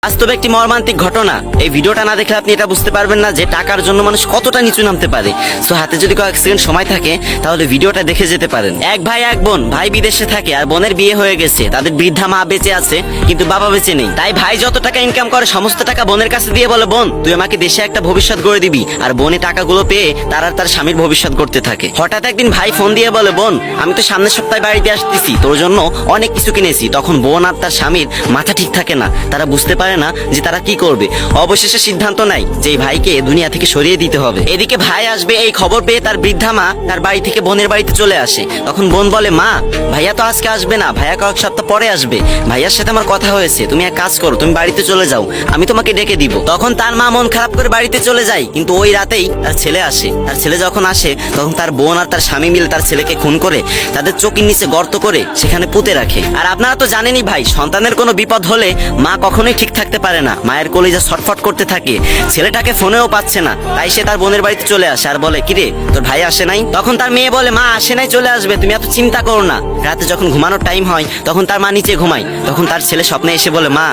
বাস্তবে একটি মর্মান্তিক ঘটনা। এই ভিডিওটা না দেখলে আপনি এটা বুঝতে পারবেন না যে টাকার জন্য মানুষ কতটা নিচু নামতে পারে। সো হাতে যদি কয়েক সেকেন্ড সময় থাকে তাহলে ভিডিওটা দেখে যেতে পারেন। এক ভাই এক বোন, ভাই বিদেশে থাকে আর বোনের বিয়ে হয়ে গেছে। তাদের বৃদ্ধা মা বেঁচে আছে কিন্তু বাবা বেঁচে নেই। তাই ভাই যত টাকা ইনকাম করে সমস্ত টাকা বোনের কাছে দিয়ে বলে, বোন তুই আমাকে দেশে একটা ভবিষ্যৎ গড়ে দিবি। আর বোনে টাকাগুলো পেয়ে তার আর তার স্বামীর ভবিষ্যৎ করতে থাকে। হঠাৎ একদিন ভাই ফোন দিয়ে বলে, বোন আমি তো সামনের সপ্তাহে বাড়িতে আসতেছি, তোর জন্য অনেক কিছু কিনেছি। তখন বোন আর তার স্বামীর মাথা ঠিক থাকে না, তারা বুঝতে পারে না যে তারা কি করবে। অবশেষে সিদ্ধান্ত নেয় যে এই ভাইকে দুনিয়া থেকে সরিয়ে দিতে হবে। এদিকে ভাই আসবে এই খবর পেয়ে তার বৃদ্ধা মা তার বাড়ি থেকে বোনের বাড়িতে চলে আসে। তখন বোন বলে, মা ভাইয়া তো আজকে আসবে না, ভাইয়া কয়েক সপ্তাহ পরে আসবে। ভাইয়ার সাথে আমার কথা হয়েছে, তুমি এক কাজ করো, তুমি বাড়িতে চলে যাও, আমি তোমাকে ডেকে দিব। তখন তার মা মন খারাপ করে বাড়িতে চলে যায়। কিন্তু ওই রাতেই তার ছেলে আসে। তার ছেলে যখন আসে তখন তার বোন আর তার স্বামী মিলে তার ছেলেকে খুন করে তাদের চোখের নিচে গর্ত করে সেখানে পুঁতে রাখে। আর আপনারা তো জানেনই ভাই, সন্তানের কোনো বিপদ হলে মা কখনোই ঠিক থাকতে পারে না। মায়ের কলিজা ছটফট করতে থাকে। ছেলেটাকে ফোনেও পাচ্ছে না, তাই সে তার বোনের বাড়িতে চলে আসে আর বলে, কিরে তোর ভাই আসে নাই? তখন তার মেয়ে বলে, মা আসে নাই, চলে আসবে, তুমি এত চিন্তা করো না। রাতে যখন ঘুমানোর টাইম হয় তখন তার মা নিচে ঘুমায়। তখন তার ছেলে স্বপ্নে এসে বলে, মা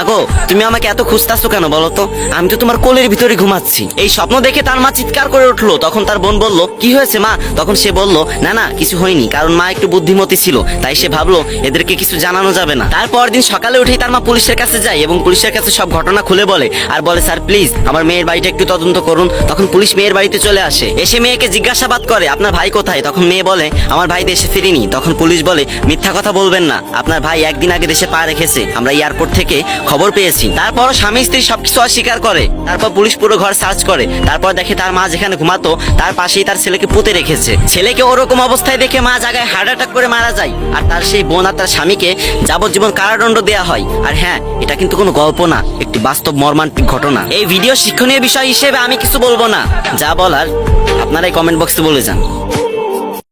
গো তুমি আমাকে এত খুঁজতাছো কেন বলো তো? আমি তো তোমার কোলের ভিতরে ঘুমাচ্ছি। এই স্বপ্ন দেখে তার মা চিৎকার করে উঠলো। তখন তার বোন বলল, কি হয়েছে মা? তখন সে বলল, না না কিছু হয়নি, কারণ মা একটু বুদ্ধিমতী ছিল, তাই সে ভাবলো এদেরকে কিছু জানানো যাবে না। তারপর দিন সকালে উঠেই তার মা পুলিশের কাছে যায় এবং পুলিশের কাছে সব ঘটনা খুলে বলে আর বলে, স্যার প্লিজ আমার মেয়ের বাড়িটা একটু তদন্ত করুন। তখন পুলিশ মেয়ের বাড়িতে চলে আসে। এসে মেয়েকে জিজ্ঞাসাবাদ করে, আপনার ভাই কোথায়? তখন মেয়ে বলে, আমার ভাই দেশে ফিরেনি। তখন পুলিশ বলে, মিথ্যা কথা বলবেন না, আপনার ভাই একদিন আগে দেশে পা রেখেছে, আমরা এয়ারপোর্ট থেকে খবর পেয়েছি। তারপর স্বামী স্ত্রী সবকিছু অস্বীকার করে। তারপর পুলিশ পুরো ঘর সার্চ করে। তারপর দেখে তার মা যেখানে ঘুমাতো তার পাশেই তার ছেলেকে পুঁতে রেখেছে। ছেলেকে ওরকম অবস্থায় দেখে মা জায়গায় হার্ট অ্যাটাক করে মারা যায়। আর তার সেই বোন আর তার স্বামীকে যাবজ্জীবন কারাদণ্ড দেওয়া হয়। আর হ্যাঁ, এটা কিন্তু কোনো গল্প না, একটি বাস্তব মর্মান্তিক ঘটনা। এই ভিডিও শিক্ষণীয় বিষয় হিসেবে আমি কিছু বলবো না, যা বলার আপনারাই কমেন্ট বক্সে বলে যান।